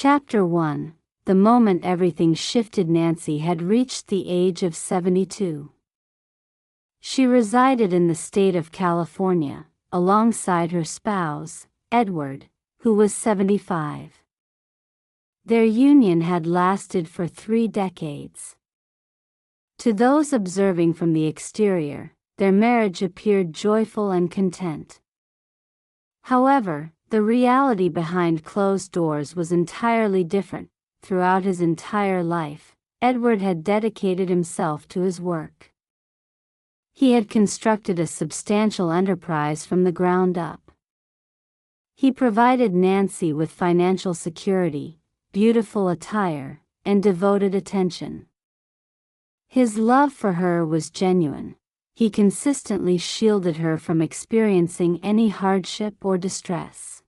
Chapter 1. The moment everything shifted. Nancy had reached the age of 72. She resided in the state of California, alongside her spouse, Edward, who was 75. Their union had lasted for 3 decades. To those observing from the exterior, their marriage appeared joyful and content. However, the reality behind closed doors was entirely different. Throughout his entire life, Edward had dedicated himself to his work. He had constructed a substantial enterprise from the ground up. He provided Nancy with financial security, beautiful attire, and devoted attention. His love for her was genuine. He consistently shielded her from experiencing any hardship or distress.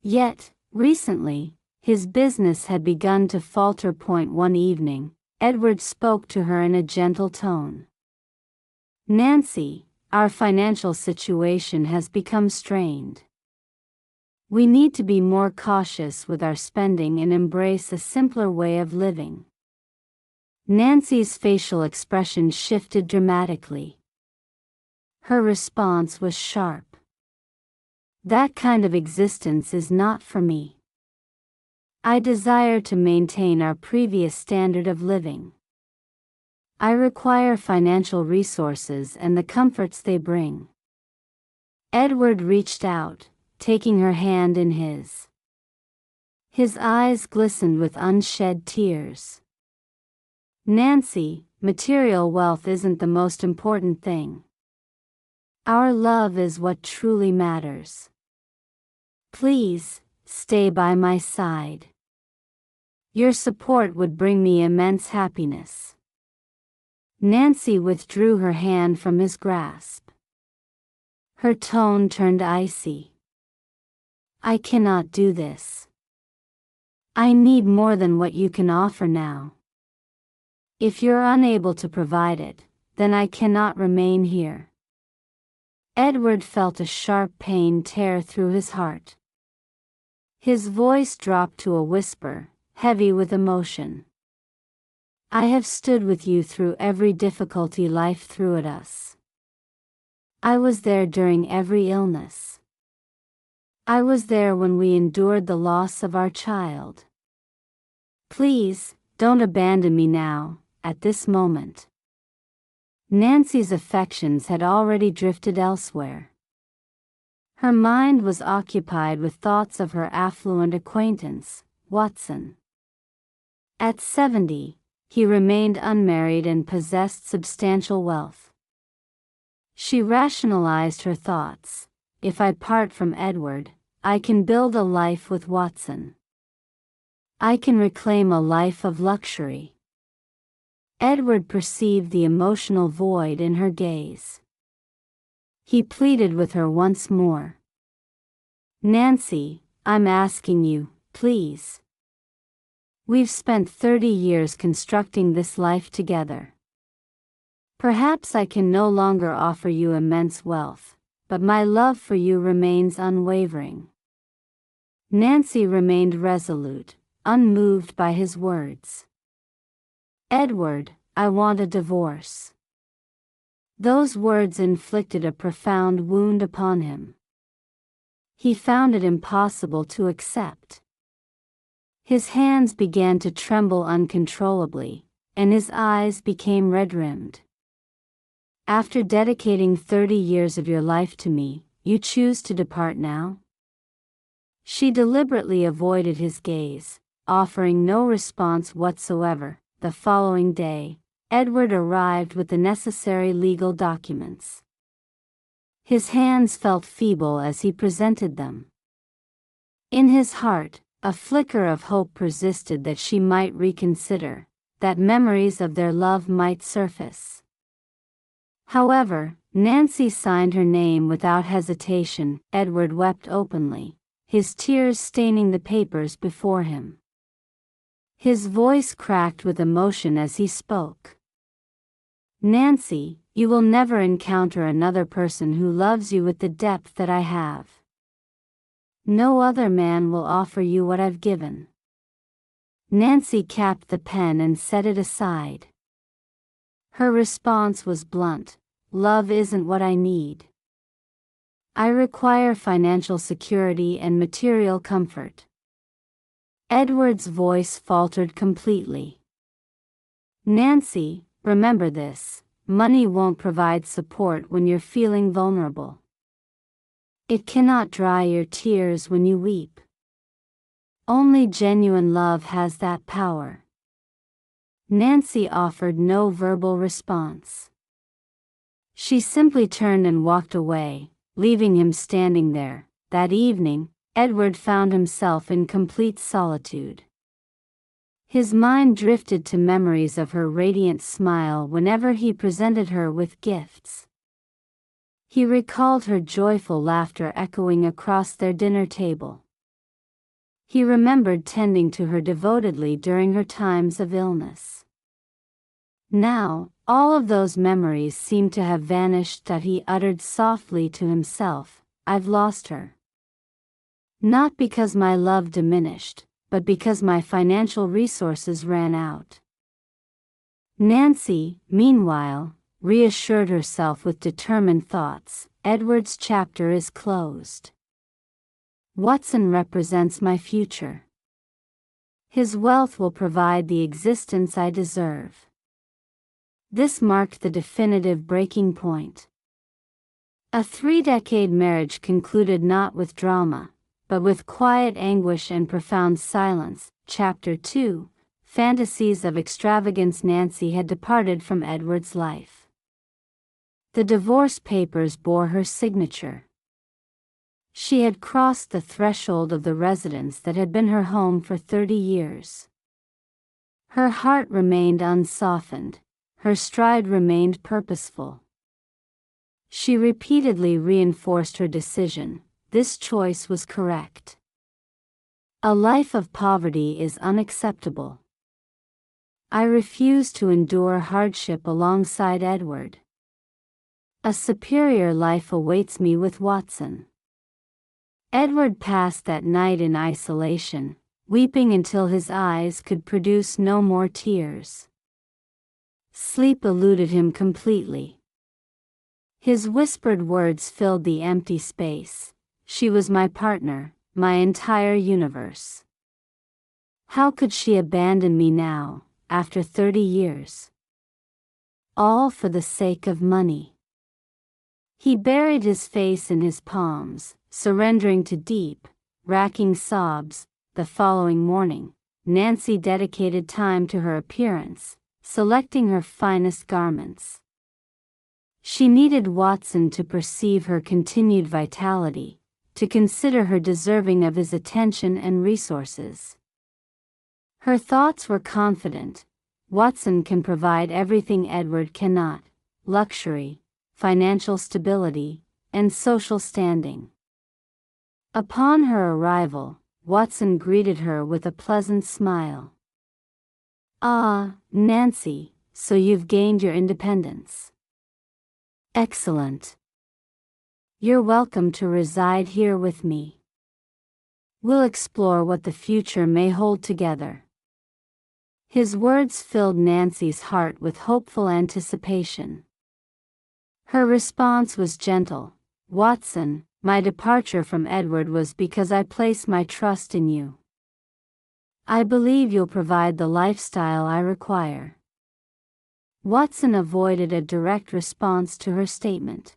Yet, recently, his business had begun to falter. One evening, Edward spoke to her in a gentle tone. "Nancy, our financial situation has become strained. We need to be more cautious with our spending and embrace a simpler way of living." Nancy's facial expression shifted dramatically. Her response was sharp. "That kind of existence is not for me. I desire to maintain our previous standard of living. I require financial resources and the comforts they bring." Edward reached out, taking her hand in his. His eyes glistened with unshed tears. "Nancy, material wealth isn't the most important thing. Our love is what truly matters. Please, stay by my side. Your support would bring me immense happiness." Nancy withdrew her hand from his grasp. Her tone turned icy. "I cannot do this. I need more than what you can offer now. If you're unable to provide it, then I cannot remain here." Edward felt a sharp pain tear through his heart. His voice dropped to a whisper, heavy with emotion. "I have stood with you through every difficulty life threw at us. I was there during every illness. I was there when we endured the loss of our child. Please, don't abandon me now, at this moment." Nancy's affections had already drifted elsewhere. Her mind was occupied with thoughts of her affluent acquaintance, Watson. At 70, he remained unmarried and possessed substantial wealth. She rationalized her thoughts. "If I part from Edward, I can build a life with Watson. I can reclaim a life of luxury." Edward perceived the emotional void in her gaze. He pleaded with her once more. "Nancy, I'm asking you, please. We've spent 30 years constructing this life together. Perhaps I can no longer offer you immense wealth, but my love for you remains unwavering." Nancy remained resolute, unmoved by his words. "Edward, I want a divorce." Those words inflicted a profound wound upon him. He found it impossible to accept. His hands began to tremble uncontrollably, and his eyes became red-rimmed. "After dedicating 30 years of your life to me, you choose to depart now?" She deliberately avoided his gaze, offering no response whatsoever. The following day, Edward arrived with the necessary legal documents. His hands felt feeble as he presented them. In his heart, a flicker of hope persisted that she might reconsider, that memories of their love might surface. However, Nancy signed her name without hesitation. Edward wept openly, his tears staining the papers before him. His voice cracked with emotion as he spoke. "Nancy, you will never encounter another person who loves you with the depth that I have. No other man will offer you what I've given. Nancy capped the pen and set it aside. Her response was blunt. Love isn't what I need. I require financial security and material comfort. Edward's voice faltered completely. Nancy, remember this. Money won't provide support when you're feeling vulnerable. It cannot dry your tears when you weep. Only genuine love has that power. Nancy offered no verbal response. She simply turned and walked away, leaving him standing there. That evening, Edward found himself in complete solitude. His mind drifted to memories of her radiant smile whenever he presented her with gifts. He recalled her joyful laughter echoing across their dinner table. He remembered tending to her devotedly during her times of illness. Now, all of those memories seemed to have vanished. That he uttered softly to himself, I've lost her. Not because my love diminished, but because my financial resources ran out. Nancy, meanwhile, reassured herself with determined thoughts. Edward's chapter is closed. Watson represents my future. His wealth will provide the existence I deserve. This marked the definitive breaking point. A 3-decade marriage concluded not with drama, but with quiet anguish and profound silence. Chapter 2, Fantasies of Extravagance. Nancy had departed from Edward's life. The divorce papers bore her signature. She had crossed the threshold of the residence that had been her home for 30 years. Her heart remained unsoftened, her stride remained purposeful. She repeatedly reinforced her decision. This choice was correct. A life of poverty is unacceptable. I refuse to endure hardship alongside Edward. A superior life awaits me with Watson. Edward passed that night in isolation, weeping until his eyes could produce no more tears. Sleep eluded him completely. His whispered words filled the empty space. She was my partner, my entire universe. How could she abandon me now, after 30 years? All for the sake of money. He buried his face in his palms, surrendering to deep, racking sobs. The following morning, Nancy dedicated time to her appearance, selecting her finest garments. She needed Watson to perceive her continued vitality, to consider her deserving of his attention and resources. Her thoughts were confident. Watson can provide everything Edward cannot: luxury, financial stability, and social standing. Upon her arrival, Watson greeted her with a pleasant smile. Ah, Nancy, so you've gained your independence. Excellent. You're welcome to reside here with me. We'll explore what the future may hold together. His words filled Nancy's heart with hopeful anticipation. Her response was gentle. Watson, my departure from Edward was because I place my trust in you. I believe you'll provide the lifestyle I require. Watson avoided a direct response to her statement.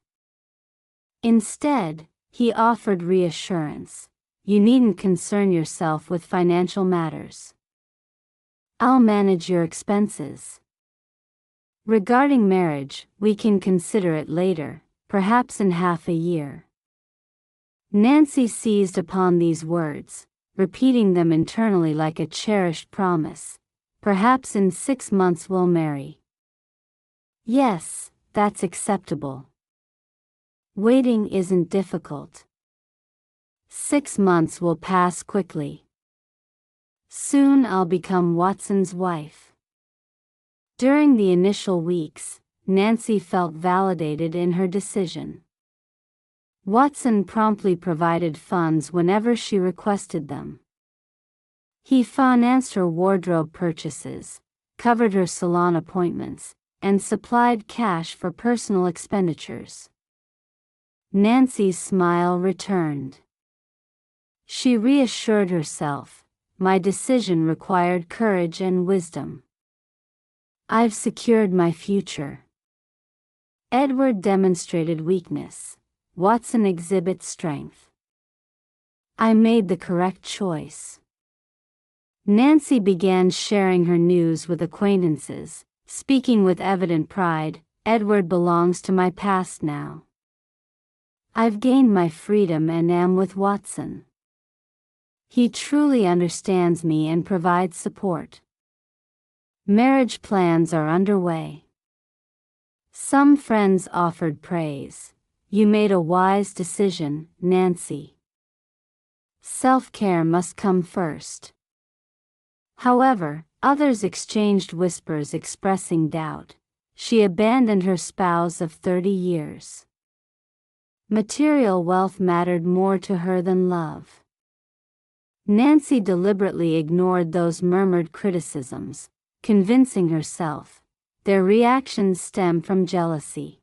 Instead, he offered reassurance. You needn't concern yourself with financial matters. I'll manage your expenses. Regarding marriage, we can consider it later, perhaps in half a year. Nancy seized upon these words, repeating them internally like a cherished promise. Perhaps in 6 months we'll marry. Yes, that's acceptable. Waiting isn't difficult. 6 months will pass quickly. Soon I'll become Watson's wife. During the initial weeks, Nancy felt validated in her decision. Watson promptly provided funds whenever she requested them. He financed her wardrobe purchases, covered her salon appointments, and supplied cash for personal expenditures. Nancy's smile returned. She reassured herself, my decision required courage and wisdom. I've secured my future. Edward demonstrated weakness. Watson exhibits strength. I made the correct choice. Nancy began sharing her news with acquaintances, speaking with evident pride, Edward belongs to my past now. I've gained my freedom and am with Watson. He truly understands me and provides support. Marriage plans are underway. Some friends offered praise. You made a wise decision, Nancy. Self-care must come first. However, others exchanged whispers expressing doubt. She abandoned her spouse of 30 years. Material wealth mattered more to her than love. Nancy deliberately ignored those murmured criticisms, convincing herself their reactions stem from jealousy.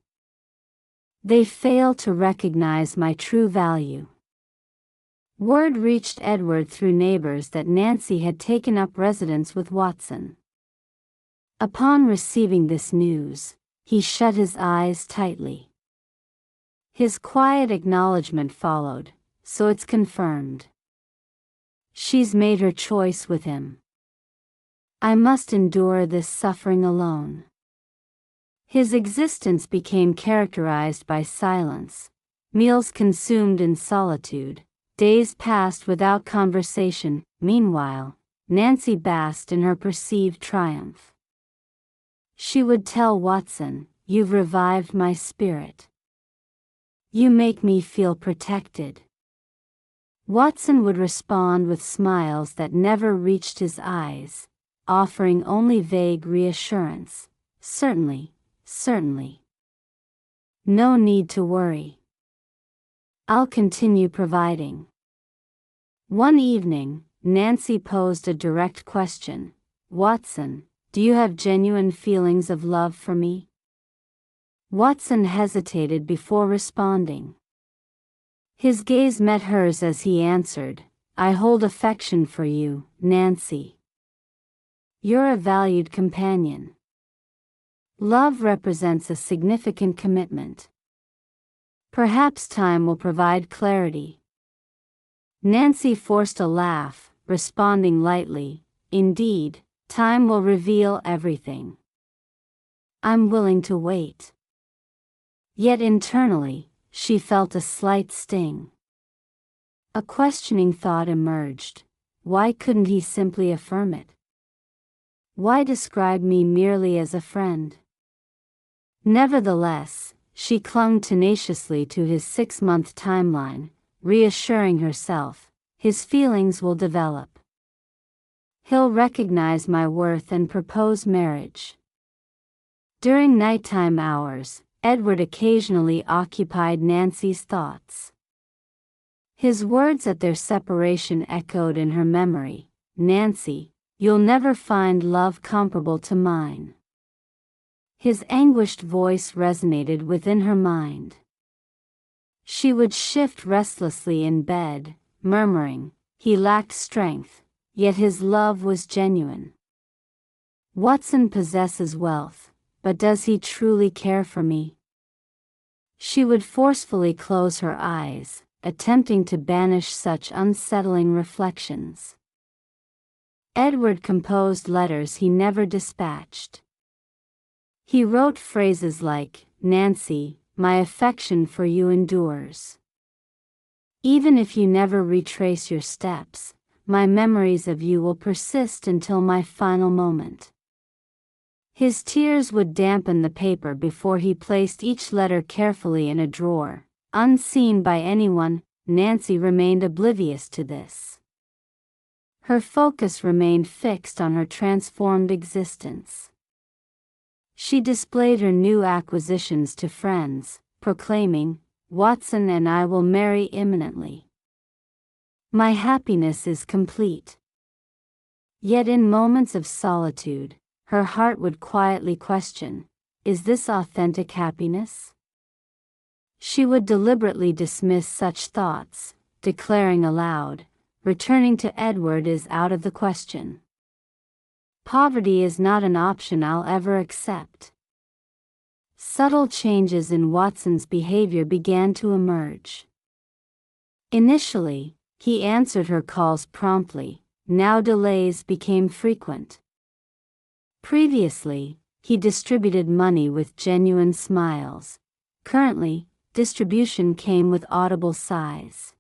They fail to recognize my true value. Word reached Edward through neighbors that Nancy had taken up residence with Watson. Upon receiving this news, he shut his eyes tightly. His quiet acknowledgement followed, so it's confirmed. She's made her choice with him. I must endure this suffering alone. His existence became characterized by silence, meals consumed in solitude, days passed without conversation. Meanwhile, Nancy basked in her perceived triumph. She would tell Watson, "You've revived my spirit. You make me feel protected." Watson would respond with smiles that never reached his eyes, offering only vague reassurance. Certainly, certainly. No need to worry. I'll continue providing. One evening, Nancy posed a direct question. Watson, do you have genuine feelings of love for me? Watson hesitated before responding. His gaze met hers as he answered, I hold affection for you, Nancy. You're a valued companion. Love represents a significant commitment. Perhaps time will provide clarity. Nancy forced a laugh, responding lightly, Indeed, time will reveal everything. I'm willing to wait. Yet internally, she felt a slight sting. A questioning thought emerged. Why couldn't he simply affirm it? Why describe me merely as a friend? Nevertheless, she clung tenaciously to his 6-month timeline, reassuring herself, his feelings will develop. He'll recognize my worth and propose marriage. During nighttime hours, Edward occasionally occupied Nancy's thoughts. His words at their separation echoed in her memory, Nancy, you'll never find love comparable to mine. His anguished voice resonated within her mind. She would shift restlessly in bed, murmuring, he lacked strength, yet his love was genuine. Watson possesses wealth, but does he truly care for me? She would forcefully close her eyes, attempting to banish such unsettling reflections. Edward composed letters he never dispatched. He wrote phrases like, Nancy, my affection for you endures. Even if you never retrace your steps, my memories of you will persist until my final moment. His tears would dampen the paper before he placed each letter carefully in a drawer. Unseen by anyone, Nancy remained oblivious to this. Her focus remained fixed on her transformed existence. She displayed her new acquisitions to friends, proclaiming, Watson and I will marry imminently. My happiness is complete. Yet in moments of solitude, her heart would quietly question, is this authentic happiness? She would deliberately dismiss such thoughts, declaring aloud, returning to Edward is out of the question. Poverty is not an option I'll ever accept. Subtle changes in Watson's behavior began to emerge. Initially, he answered her calls promptly, now delays became frequent. Previously, he distributed money with genuine smiles. Currently, distribution came with audible sighs.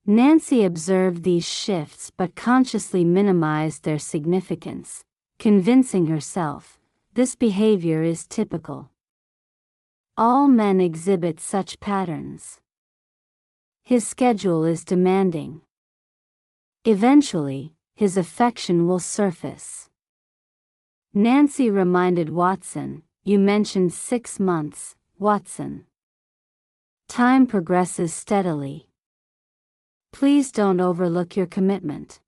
Nancy observed these shifts but consciously minimized their significance, convincing herself, this behavior is typical. All men exhibit such patterns. His schedule is demanding. Eventually, his affection will surface. Nancy reminded Watson, you mentioned 6 months, Watson. Time progresses steadily. Please don't overlook your commitment.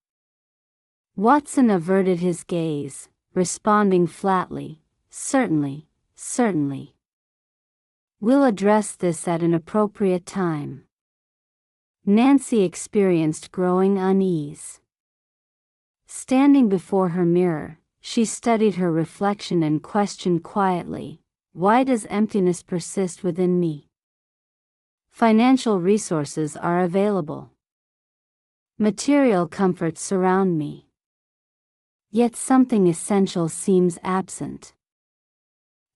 Watson averted his gaze, responding flatly, certainly, certainly. We'll address this at an appropriate time. Nancy experienced growing unease. Standing before her mirror, she studied her reflection and questioned quietly, why does emptiness persist within me? Financial resources are available. Material comforts surround me. Yet something essential seems absent.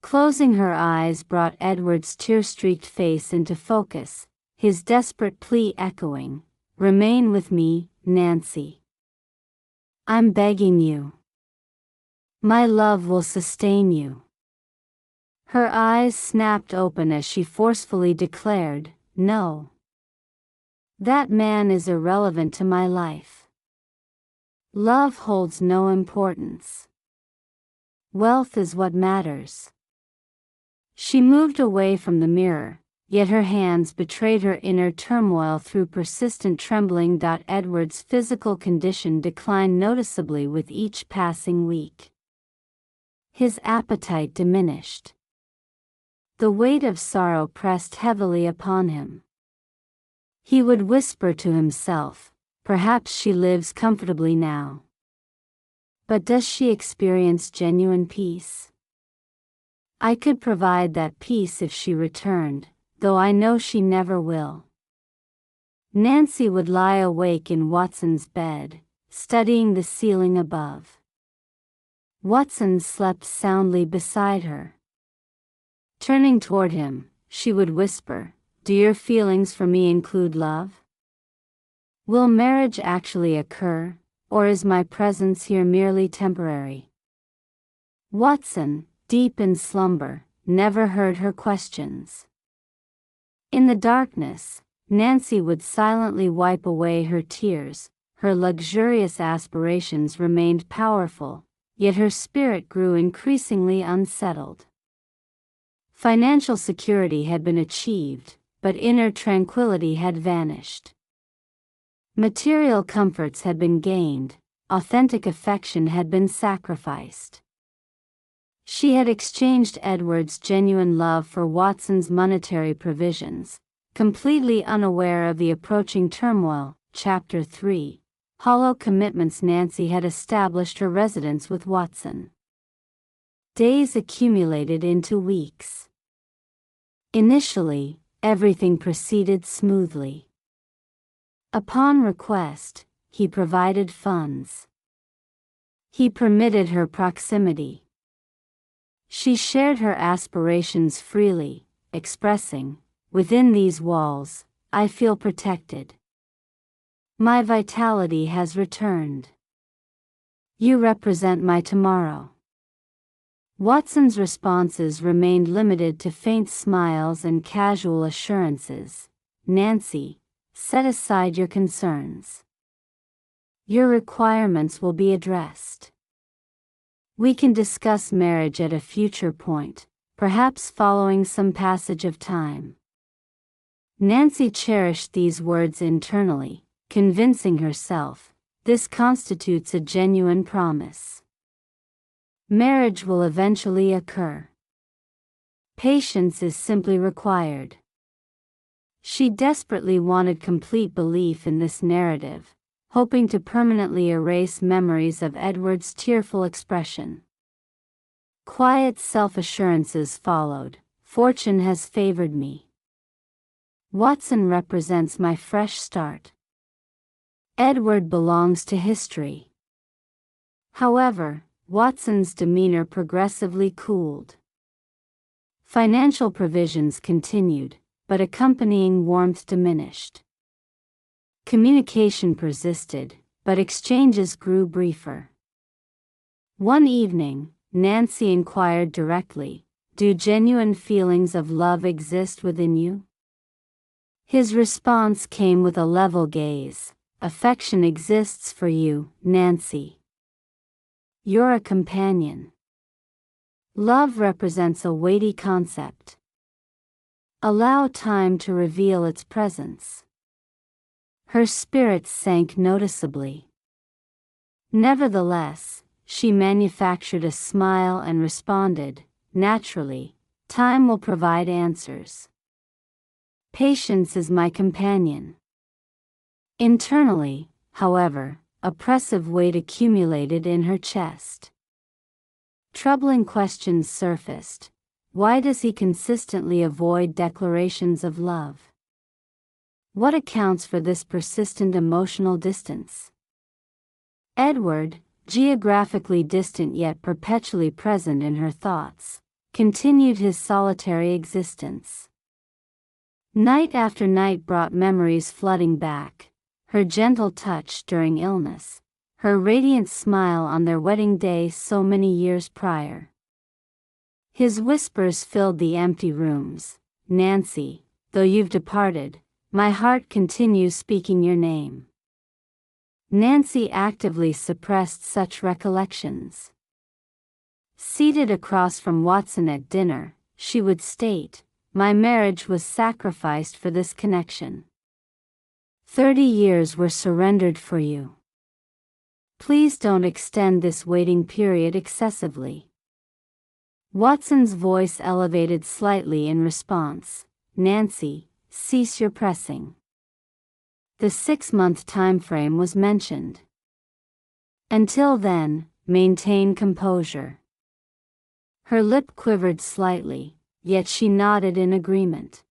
Closing her eyes brought Edward's tear-streaked face into focus, his desperate plea echoing, remain with me, Nancy. I'm begging you. My love will sustain you. Her eyes snapped open as she forcefully declared, no. That man is irrelevant to my life. Love holds no importance. Wealth is what matters. She moved away from the mirror, yet her hands betrayed her inner turmoil through persistent trembling. Edward's physical condition declined noticeably with each passing week. His appetite diminished. The weight of sorrow pressed heavily upon him. He would whisper to himself, perhaps she lives comfortably now. But does she experience genuine peace? I could provide that peace if she returned, though I know she never will. Nancy would lie awake in Watson's bed, studying the ceiling above. Watson slept soundly beside her. Turning toward him, she would whisper, do your feelings for me include love? Will marriage actually occur, or is my presence here merely temporary? Watson, deep in slumber, never heard her questions. In the darkness, Nancy would silently wipe away her tears. Her luxurious aspirations remained powerful, yet her spirit grew increasingly unsettled. Financial security had been achieved, but inner tranquility had vanished. Material comforts had been gained, authentic affection had been sacrificed. She had exchanged Edward's genuine love for Watson's monetary provisions, completely unaware of the approaching turmoil. Chapter 3. Hollow commitments. Nancy had established her residence with Watson. Days accumulated into weeks. Initially, everything proceeded smoothly. Upon request, he provided funds. He permitted her proximity. She shared her aspirations freely, expressing, within these walls, I feel protected. My vitality has returned. You represent my tomorrow. Watson's responses remained limited to faint smiles and casual assurances. Nancy, set aside your concerns. Your requirements will be addressed. We can discuss marriage at a future point, perhaps following some passage of time. Nancy cherished these words internally, convincing herself, this constitutes a genuine promise. Marriage will eventually occur. Patience is simply required. She desperately wanted complete belief in this narrative, hoping to permanently erase memories of Edward's tearful expression. Quiet self-assurances followed. Fortune has favored me. Watson represents my fresh start. Edward belongs to history. However, Watson's demeanor progressively cooled. Financial provisions continued, but accompanying warmth diminished. Communication persisted, but exchanges grew briefer. One evening, Nancy inquired directly, "Do genuine feelings of love exist within you?" His response came with a level gaze, "Affection exists for you, Nancy. You're a companion. Love represents a weighty concept. Allow time to reveal its presence." Her spirits sank noticeably. Nevertheless, she manufactured a smile and responded, "Naturally, time will provide answers. Patience is my companion." Internally, however, oppressive weight accumulated in her chest. Troubling questions surfaced. Why does he consistently avoid declarations of love? What accounts for this persistent emotional distance? Edward, geographically distant yet perpetually present in her thoughts, continued his solitary existence. Night after night brought memories flooding back, her gentle touch during illness, her radiant smile on their wedding day so many years prior. His whispers filled the empty rooms. "Nancy, though you've departed, my heart continues speaking your name." Nancy actively suppressed such recollections. Seated across from Watson at dinner, she would state, "My marriage was sacrificed for this connection. 30 years were surrendered for you. Please don't extend this waiting period excessively." Watson's voice elevated slightly in response, "Nancy, cease your pressing." The 6-month timeframe was mentioned. "Until then, maintain composure." Her lip quivered slightly, yet she nodded in agreement.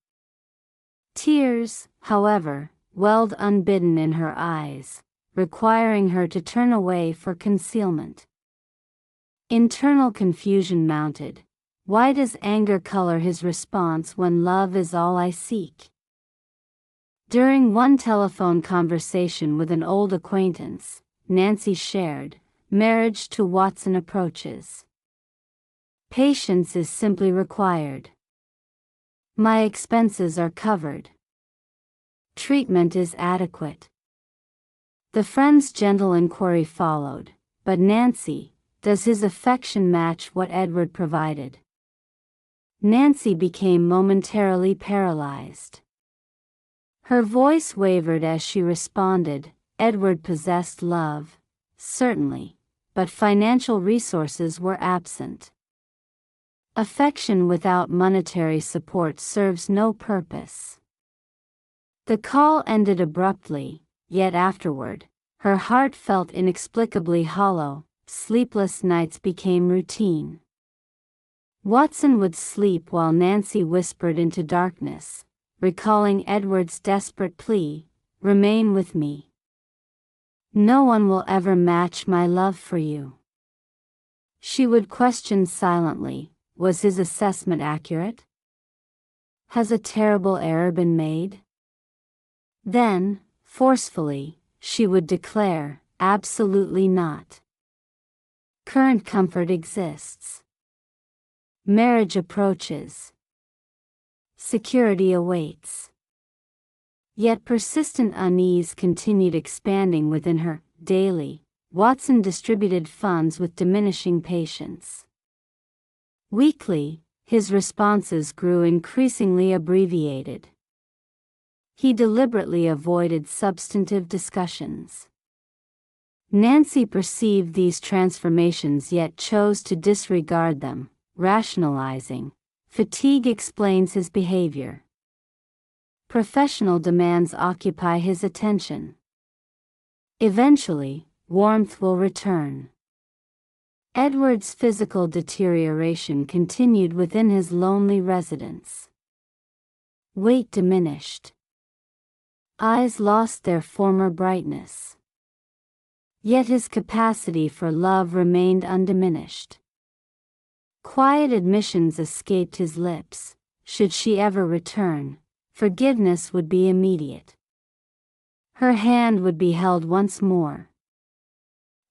Tears, however, welled unbidden in her eyes, requiring her to turn away for concealment. Internal confusion mounted. Why does anger color his response when love is all I seek? During one telephone conversation with an old acquaintance, Nancy shared, "Marriage to Watson approaches. Patience is simply required. My expenses are covered. Treatment is adequate." The friend's gentle inquiry followed, "But Nancy, does his affection match what Edward provided?" Nancy became momentarily paralyzed. Her voice wavered as she responded, "Edward possessed love, certainly, but financial resources were absent. Affection without monetary support serves no purpose." The call ended abruptly, yet afterward, her heart felt inexplicably hollow. Sleepless nights became routine. Watson would sleep while Nancy whispered into darkness, recalling Edward's desperate plea, "Remain with me. No one will ever match my love for you." She would question silently, was his assessment accurate? Has a terrible error been made? Then, forcefully, she would declare, "Absolutely not. Current comfort exists. Marriage approaches. Security awaits." Yet persistent unease continued expanding within her. Daily, Watson distributed funds with diminishing patience. Weekly, his responses grew increasingly abbreviated. He deliberately avoided substantive discussions. Nancy perceived these transformations yet chose to disregard them, rationalizing, "Fatigue explains his behavior. Professional demands occupy his attention. Eventually, warmth will return." Edward's physical deterioration continued within his lonely residence. Weight diminished. Eyes lost their former brightness. Yet his capacity for love remained undiminished. Quiet admissions escaped his lips. Should she ever return, forgiveness would be immediate. Her hand would be held once more.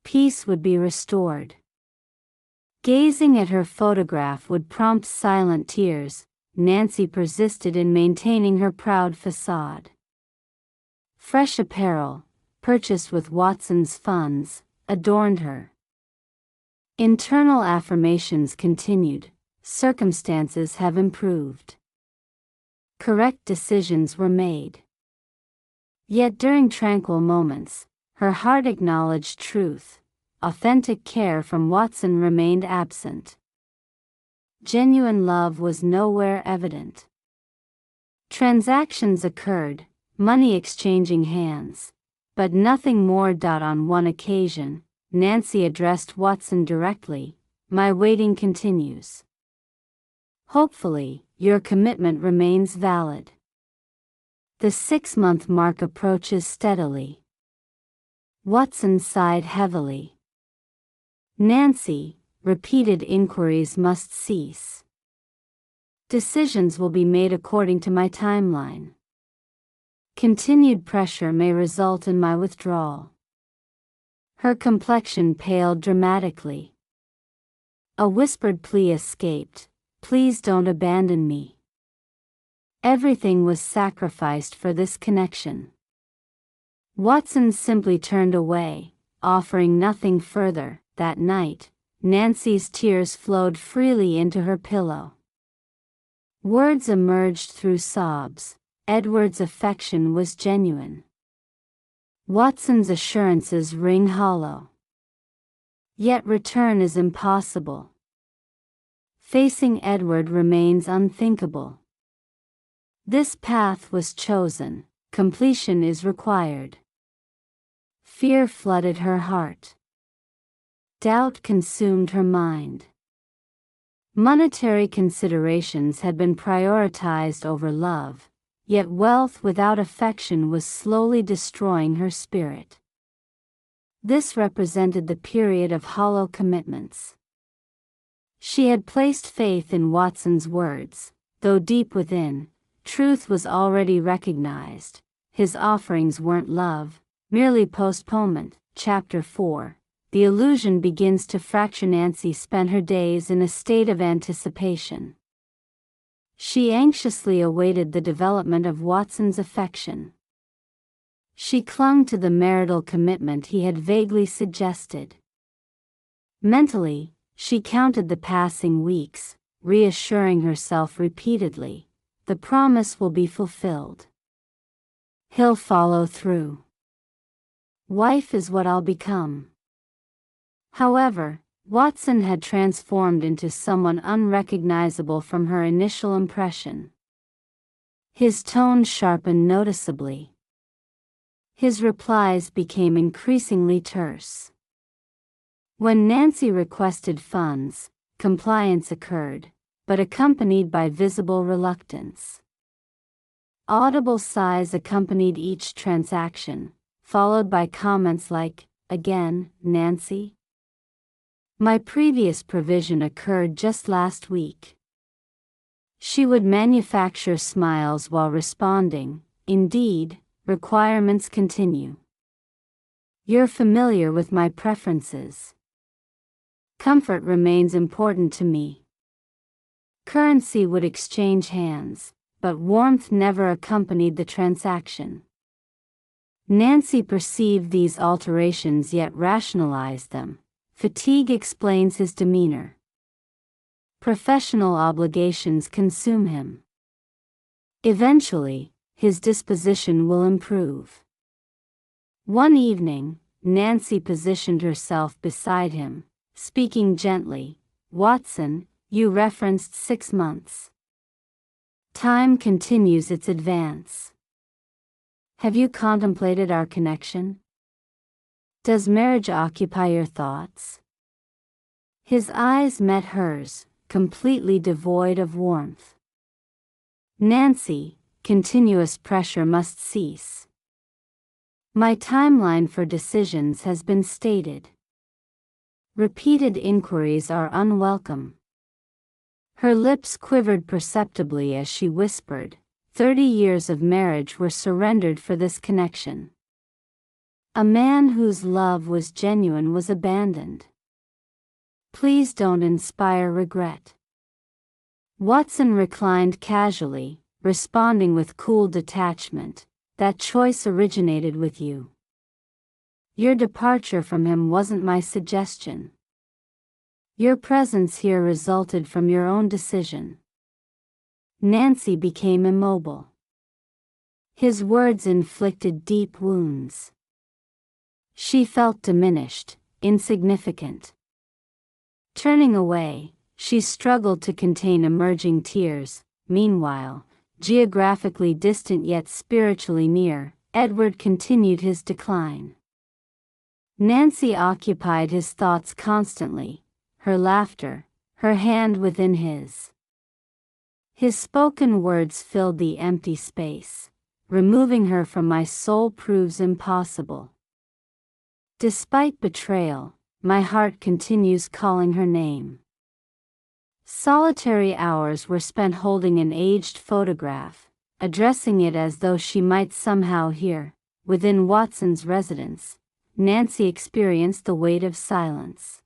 Peace would be restored. Gazing at her photograph would prompt silent tears. Nancy persisted in maintaining her proud facade. Fresh apparel, purchased with Watson's funds, adorned her. Internal affirmations continued. Circumstances have improved. Correct decisions were made. Yet during tranquil moments, her heart acknowledged truth. Authentic care from Watson remained absent. Genuine love was nowhere evident. Transactions occurred, money exchanging hands, but nothing more. On one occasion, Nancy addressed Watson directly, "My waiting continues. Hopefully, your commitment remains valid." The 6-month mark approaches steadily. Watson sighed heavily. "Nancy, repeated inquiries must cease. Decisions will be made according to my timeline. Continued pressure may result in my withdrawal." Her complexion paled dramatically. A whispered plea escaped, "Please don't abandon me." Everything was sacrificed for this connection. Watson simply turned away, offering nothing further. That night, Nancy's tears flowed freely into her pillow. Words emerged through sobs. Edward's affection was genuine. Watson's assurances ring hollow. Yet return is impossible. Facing Edward remains unthinkable. This path was chosen. Completion is required. Fear flooded her heart. Doubt consumed her mind. Monetary considerations had been prioritized over love, yet wealth without affection was slowly destroying her spirit. This represented the period of hollow commitments. She had placed faith in Watson's words, though deep within, truth was already recognized. His offerings weren't love, merely postponement. Chapter 4. The illusion begins to fracture. Nancy spent her days in a state of anticipation. She anxiously awaited the development of Watson's affection. She clung to the marital commitment he had vaguely suggested. Mentally, she counted the passing weeks, reassuring herself repeatedly, "The promise will be fulfilled. He'll follow through. Wife is what I'll become." However, Watson had transformed into someone unrecognizable from her initial impression. His tone sharpened noticeably. His replies became increasingly terse. When Nancy requested funds, compliance occurred, but accompanied by visible reluctance. Audible sighs accompanied each transaction, followed by comments like, "Again, Nancy? My previous provision occurred just last week." She would manufacture smiles while responding, "Indeed, requirements continue. You're familiar with my preferences. Comfort remains important to me." Currency would exchange hands, but warmth never accompanied the transaction. Nancy perceived these alterations yet rationalized them. Fatigue explains his demeanor. Professional obligations consume him. Eventually, his disposition will improve. One evening, Nancy positioned herself beside him, speaking gently. Watson, you referenced 6 months. Time continues its advance. Have you contemplated our connection? Does marriage occupy your thoughts? His eyes met hers, completely devoid of warmth. Nancy, continuous pressure must cease. My timeline for decisions has been stated. Repeated inquiries are unwelcome. Her lips quivered perceptibly as she whispered, 30 years of marriage were surrendered for this connection. A man whose love was genuine was abandoned. Please don't inspire regret. Watson reclined casually, responding with cool detachment. That choice originated with you. Your departure from him wasn't my suggestion. Your presence here resulted from your own decision. Nancy became immobile. His words inflicted deep wounds. She felt diminished, insignificant. Turning away, she struggled to contain emerging tears. Meanwhile, geographically distant yet spiritually near, Edward continued his decline. Nancy occupied his thoughts constantly, her laughter, her hand within his. His spoken words filled the empty space. Removing her from my soul proves impossible. Despite betrayal, my heart continues calling her name. Solitary hours were spent holding an aged photograph, addressing it as though she might somehow hear. Within Watson's residence, Nancy experienced the weight of silence.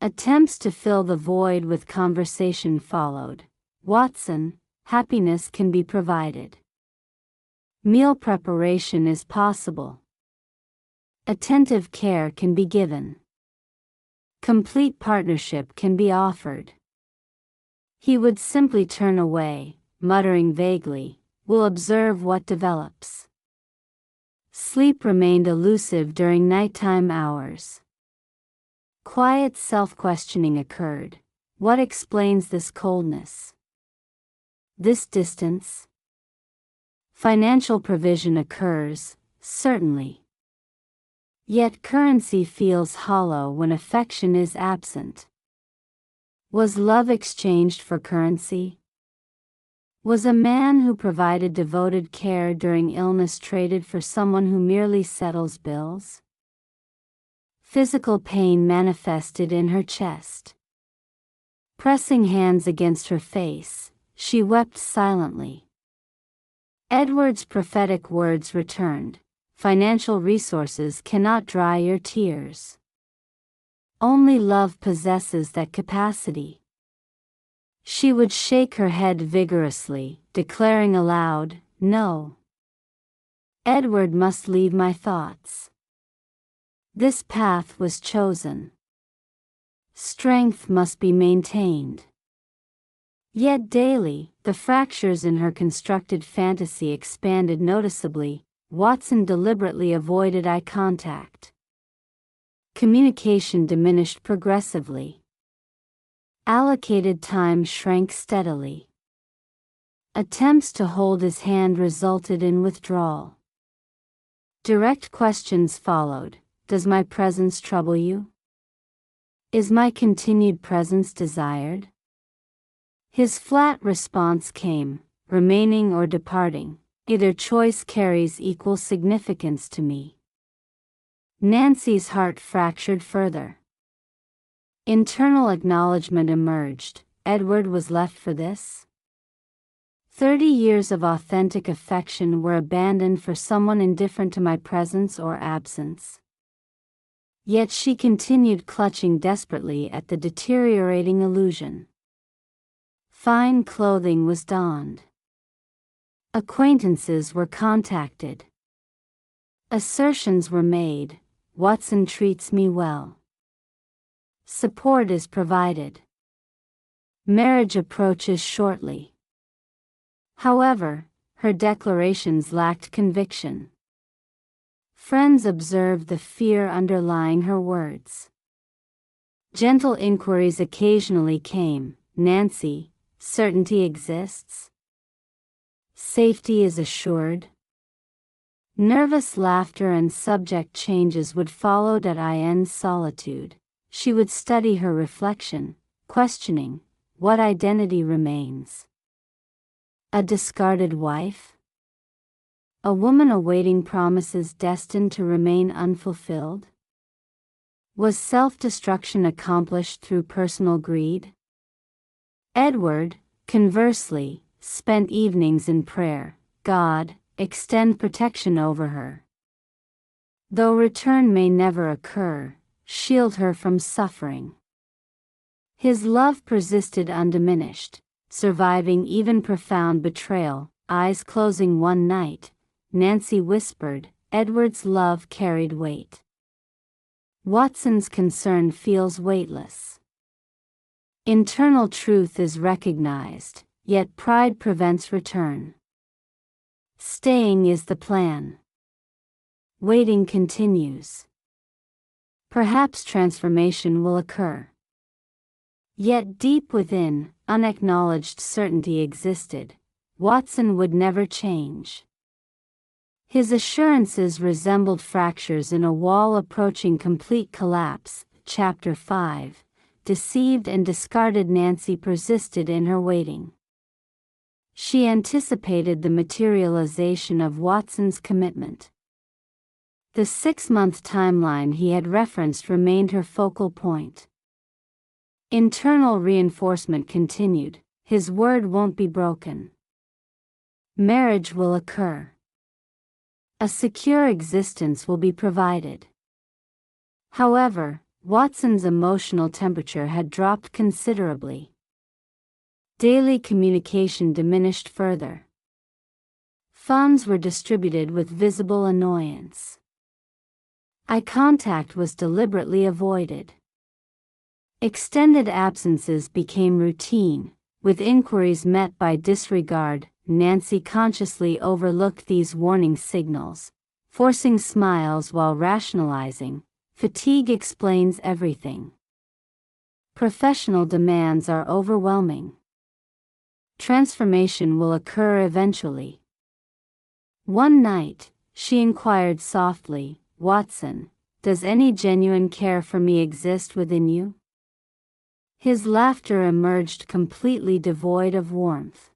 Attempts to fill the void with conversation followed. Watson, happiness can be provided. Meal preparation is possible. Attentive care can be given. Complete partnership can be offered. He would simply turn away, muttering vaguely, "We'll observe what develops." Sleep remained elusive during nighttime hours. Quiet self-questioning occurred. What explains this coldness? This distance? Financial provision occurs, certainly. Yet currency feels hollow when affection is absent. Was love exchanged for currency? Was a man who provided devoted care during illness traded for someone who merely settles bills? Physical pain manifested in her chest. Pressing hands against her face, she wept silently. Edward's prophetic words returned. Financial resources cannot dry your tears. Only love possesses that capacity. She would shake her head vigorously, declaring aloud, "No. Edward must leave my thoughts." This path was chosen. Strength must be maintained. Yet daily, the fractures in her constructed fantasy expanded noticeably. Watson deliberately avoided eye contact. Communication diminished progressively. Allocated time shrank steadily. Attempts to hold his hand resulted in withdrawal. Direct questions followed. Does my presence trouble you? Is my continued presence desired? His flat response came, remaining or departing. Either choice carries equal significance to me. Nancy's heart fractured further. Internal acknowledgement emerged. Edward was left for this? 30 years of authentic affection were abandoned for someone indifferent to my presence or absence. Yet she continued clutching desperately at the deteriorating illusion. Fine clothing was donned. Acquaintances were contacted. Assertions were made. Watson treats me well. Support is provided. Marriage approaches shortly. However, her declarations lacked conviction. Friends observed the fear underlying her words. Gentle inquiries occasionally came. Nancy, certainty exists? Safety is assured? Nervous laughter and subject changes would follow. In solitude, she would study her reflection, questioning, what identity remains? A discarded wife? A woman awaiting promises destined to remain unfulfilled? Was self-destruction accomplished through personal greed? Edward, conversely, spent evenings in prayer. God, extend protection over her. Though return may never occur, shield her from suffering. His love persisted undiminished, surviving even profound betrayal. Eyes closing one night, Nancy whispered, Edward's love carried weight. Watson's concern feels weightless. Internal truth is recognized, yet pride prevents return. Staying is the plan. Waiting continues. Perhaps transformation will occur. Yet deep within, unacknowledged certainty existed. Watson would never change. His assurances resembled fractures in a wall approaching complete collapse. Chapter 5. Deceived and discarded. Nancy persisted in her waiting. She anticipated the materialization of Watson's commitment. The 6-month timeline he had referenced remained her focal point. Internal reinforcement continued. His word won't be broken. Marriage will occur. A secure existence will be provided. However, Watson's emotional temperature had dropped considerably. Daily communication diminished further. Funds were distributed with visible annoyance. Eye contact was deliberately avoided. Extended absences became routine, with inquiries met by disregard. Nancy consciously overlooked these warning signals, forcing smiles while rationalizing. Fatigue explains everything. Professional demands are overwhelming. Transformation will occur eventually. One night, she inquired softly, Watson, does any genuine care for me exist within you? His laughter emerged completely devoid of warmth.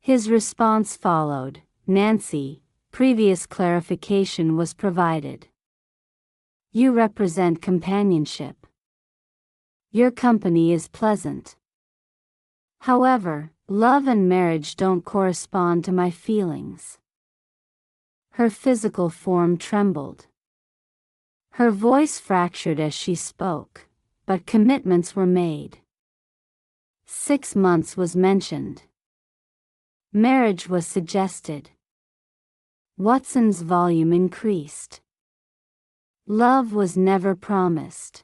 His response followed, Nancy, previous clarification was provided. You represent companionship. Your company is pleasant. However, love and marriage don't correspond to my feelings. Her physical form trembled. Her voice fractured as she spoke, but commitments were made. 6 months was mentioned. Marriage was suggested. Watson's volume increased. Love was never promised.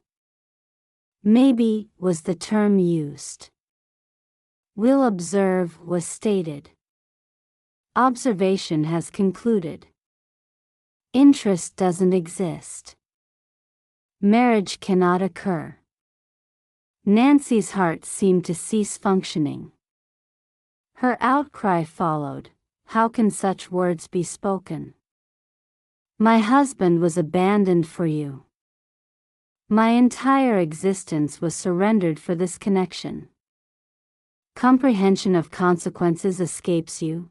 Maybe was the term used. Will observe was stated. Observation has concluded. Interest doesn't exist. Marriage cannot occur. Nancy's heart seemed to cease functioning. Her outcry followed, how can such words be spoken? My husband was abandoned for you. My entire existence was surrendered for this connection. Comprehension of consequences escapes you.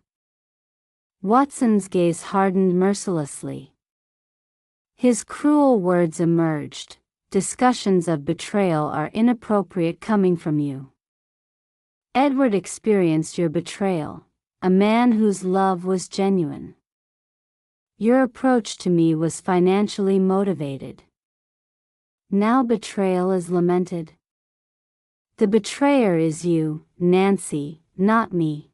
Watson's gaze hardened mercilessly. His cruel words emerged. Discussions of betrayal are inappropriate coming from you. Edward experienced your betrayal, a man whose love was genuine. Your approach to me was financially motivated. Now betrayal is lamented. The betrayer is you, Nancy, not me.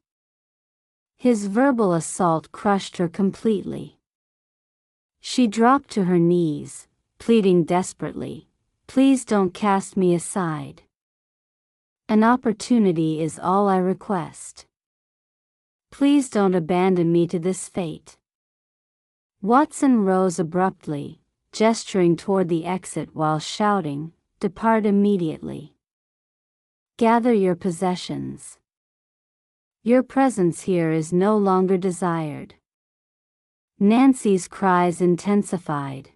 His verbal assault crushed her completely. She dropped to her knees, pleading desperately, please don't cast me aside. An opportunity is all I request. Please don't abandon me to this fate. Watson rose abruptly, gesturing toward the exit while shouting, "Depart immediately. Gather your possessions. Your presence here is no longer desired." Nancy's cries intensified.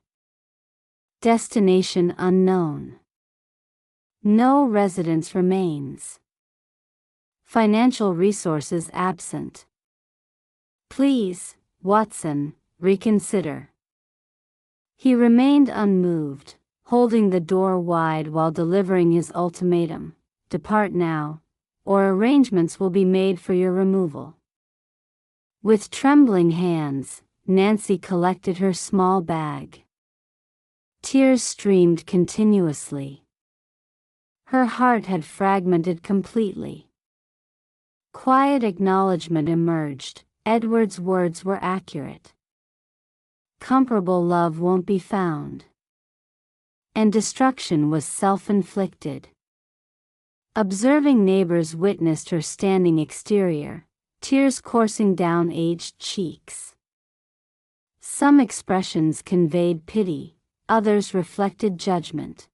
Destination unknown. No residence remains. Financial resources absent. Please, Watson, reconsider. He remained unmoved, holding the door wide while delivering his ultimatum: depart now, or arrangements will be made for your removal. With trembling hands, Nancy collected her small bag. Tears streamed continuously. Her heart had fragmented completely. Quiet acknowledgement emerged. Edward's words were accurate. Comparable love won't be found. And destruction was self-inflicted. Observing neighbors witnessed her standing exterior, tears coursing down aged cheeks. Some expressions conveyed pity, others reflected judgment.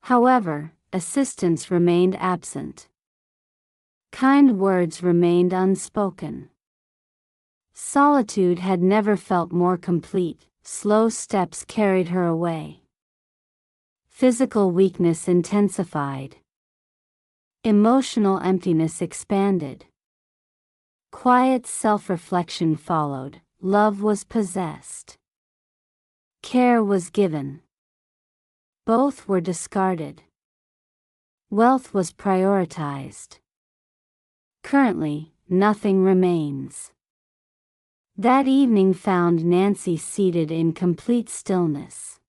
However, assistance remained absent. Kind words remained unspoken. Solitude had never felt more complete. Slow steps carried her away. Physical weakness intensified. Emotional emptiness expanded. Quiet self-reflection followed. Love was possessed. Care was given. Both were discarded. Wealth was prioritized. Currently, nothing remains. That evening found Nancy seated in complete stillness.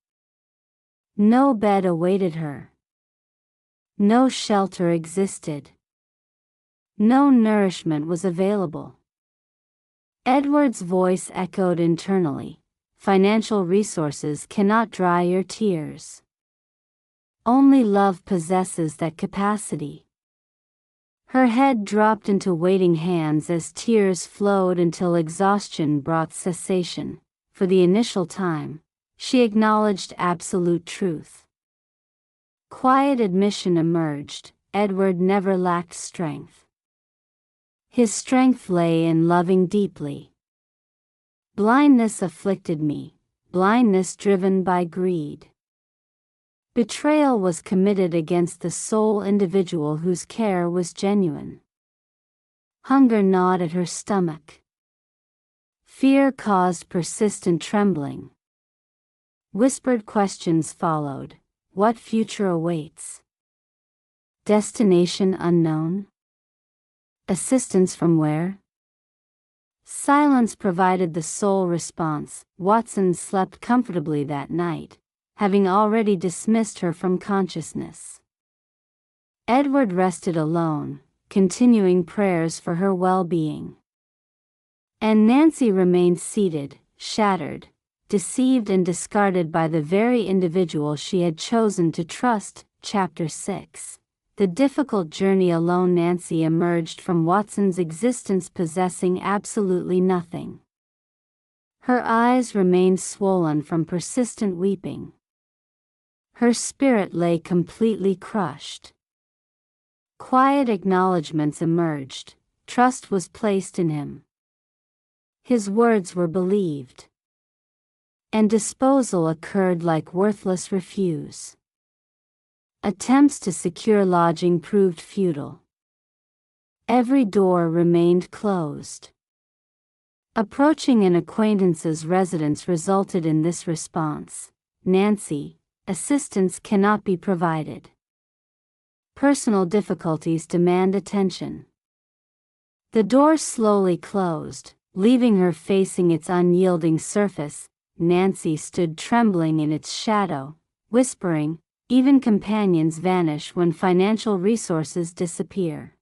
No bed awaited her. No shelter existed. No nourishment was available. Edward's voice echoed internally: financial resources cannot dry your tears. Only love possesses that capacity. Her head dropped into waiting hands as tears flowed until exhaustion brought cessation. For the initial time, she acknowledged absolute truth. Quiet admission emerged: Edward never lacked strength. His strength lay in loving deeply. Blindness afflicted me, blindness driven by greed. Betrayal was committed against the sole individual whose care was genuine. Hunger gnawed at her stomach. Fear caused persistent trembling. Whispered questions followed: what future awaits? Destination unknown? Assistance from where? Silence provided the sole response. Watson slept comfortably that night, having already dismissed her from consciousness. Edward rested alone, continuing prayers for her well-being. And Nancy remained seated, shattered, deceived and discarded by the very individual she had chosen to trust. Chapter 6. The difficult journey alone. Nancy emerged from Watson's existence possessing absolutely nothing. Her eyes remained swollen from persistent weeping. Her spirit lay completely crushed. Quiet acknowledgments emerged. Trust was placed in him. His words were believed. And disposal occurred like worthless refuse. Attempts to secure lodging proved futile. Every door remained closed. Approaching an acquaintance's residence resulted in this response: Nancy, assistance cannot be provided. Personal difficulties demand attention. The door slowly closed, leaving her facing its unyielding surface. Nancy stood trembling in its shadow, whispering, "Even companions vanish when financial resources disappear."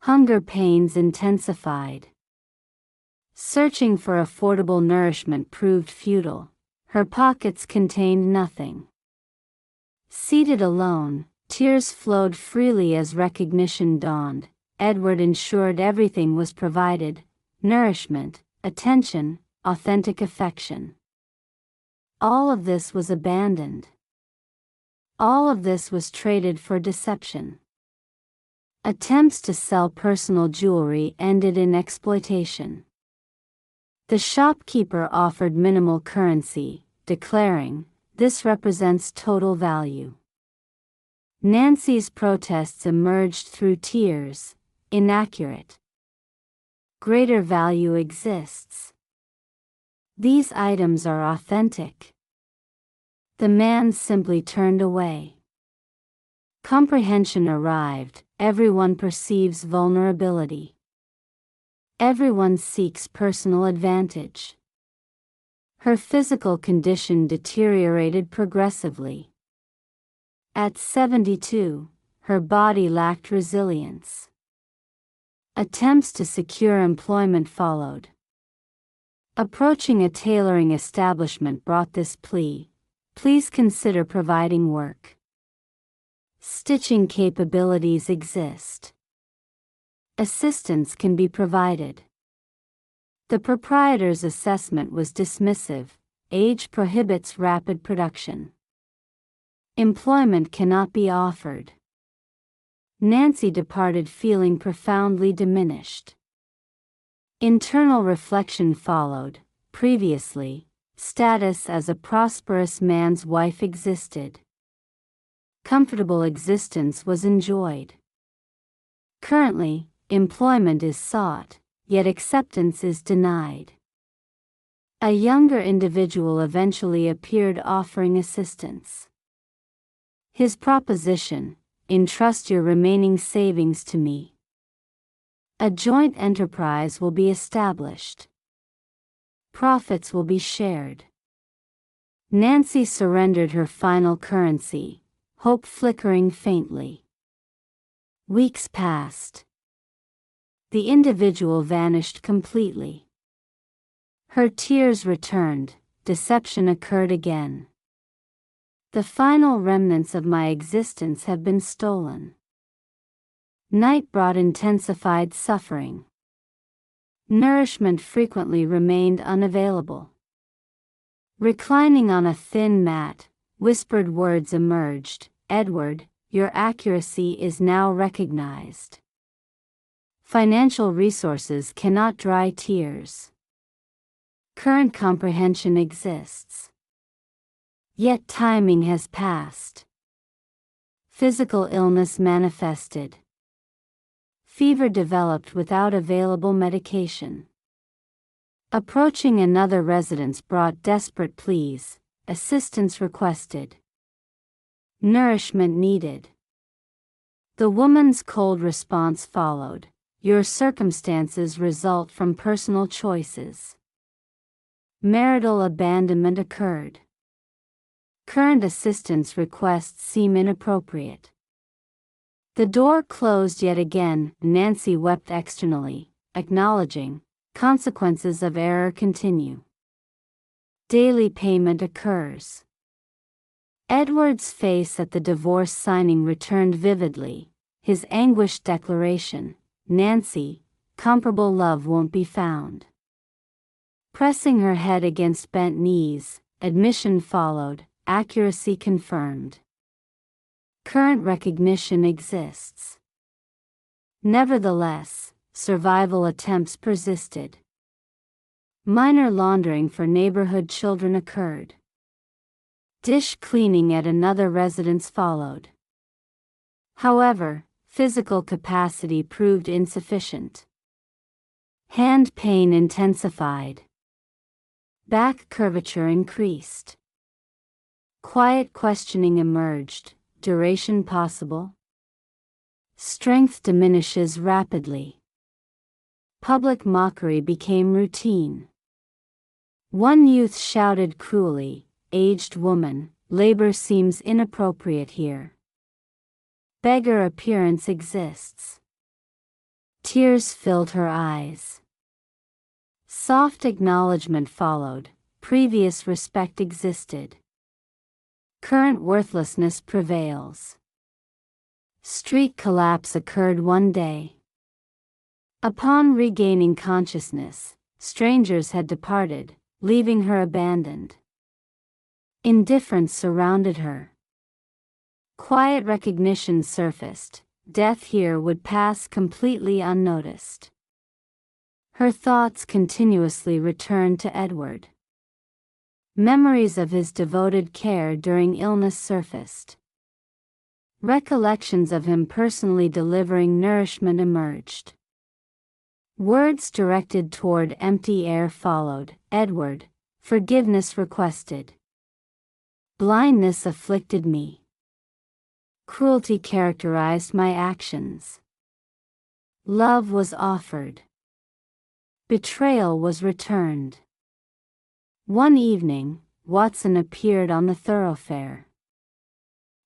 Hunger pains intensified. Searching for affordable nourishment proved futile. Her pockets contained nothing. Seated alone, tears flowed freely as recognition dawned. Edward ensured everything was provided: nourishment, attention, authentic affection. All of this was abandoned. All of this was traded for deception. Attempts to sell personal jewelry ended in exploitation. The shopkeeper offered minimal currency, declaring, "This represents total value." Nancy's protests emerged through tears: "Inaccurate. Greater value exists. These items are authentic." The man simply turned away. Comprehension arrived: everyone perceives vulnerability. Everyone seeks personal advantage. Her physical condition deteriorated progressively. At 72, her body lacked resilience. Attempts to secure employment followed. Approaching a tailoring establishment brought this plea: "Please consider providing work. Stitching capabilities exist. Assistance can be provided." The proprietor's assessment was dismissive: "Age prohibits rapid production. Employment cannot be offered." Nancy departed feeling profoundly diminished. Internal reflection followed. Previously, status as a prosperous man's wife existed. Comfortable existence was enjoyed. Currently, employment is sought, yet acceptance is denied. A younger individual eventually appeared offering assistance. His proposition: "Entrust your remaining savings to me. A joint enterprise will be established. Profits will be shared." Nancy surrendered her final currency, hope flickering faintly. Weeks passed. The individual vanished completely. Her tears returned: deception occurred again. The final remnants of my existence have been stolen. Night brought intensified suffering. Nourishment frequently remained unavailable. Reclining on a thin mat, whispered words emerged: "Edward, your accuracy is now recognized. Financial resources cannot dry tears. Current comprehension exists. Yet timing has passed." Physical illness manifested. Fever developed without available medication. Approaching another residence brought desperate pleas: assistance requested. Nourishment needed. The woman's cold response followed: "Your circumstances result from personal choices." Marital abandonment occurred. Current assistance requests seem inappropriate. The door closed yet again. Nancy wept externally, acknowledging, "Consequences of error continue." Daily payment occurs. Edward's face at the divorce signing returned vividly, his anguished declaration: "Nancy, comparable love won't be found." Pressing her head against bent knees, admission followed: accuracy confirmed. Current recognition exists. Nevertheless, survival attempts persisted. Minor laundering for neighborhood children occurred. Dish cleaning at another residence followed. However, physical capacity proved insufficient. Hand pain intensified. Back curvature increased. Quiet questioning emerged: duration possible? Strength diminishes rapidly. Public mockery became routine. One youth shouted cruelly, "Aged woman, labor seems inappropriate here." Beggar appearance exists. Tears filled her eyes. Soft acknowledgement followed: previous respect existed. Current worthlessness prevails. Street collapse occurred one day. Upon regaining consciousness, strangers had departed, leaving her abandoned. Indifference surrounded her. Quiet recognition surfaced. Death here would pass completely unnoticed. Her thoughts continuously returned to Edward. Memories of his devoted care during illness surfaced. Recollections of him personally delivering nourishment emerged. Words directed toward empty air followed. Edward, forgiveness requested. Blindness afflicted me. Cruelty characterized my actions. Love was offered. Betrayal was returned. One evening, Watson appeared on the thoroughfare.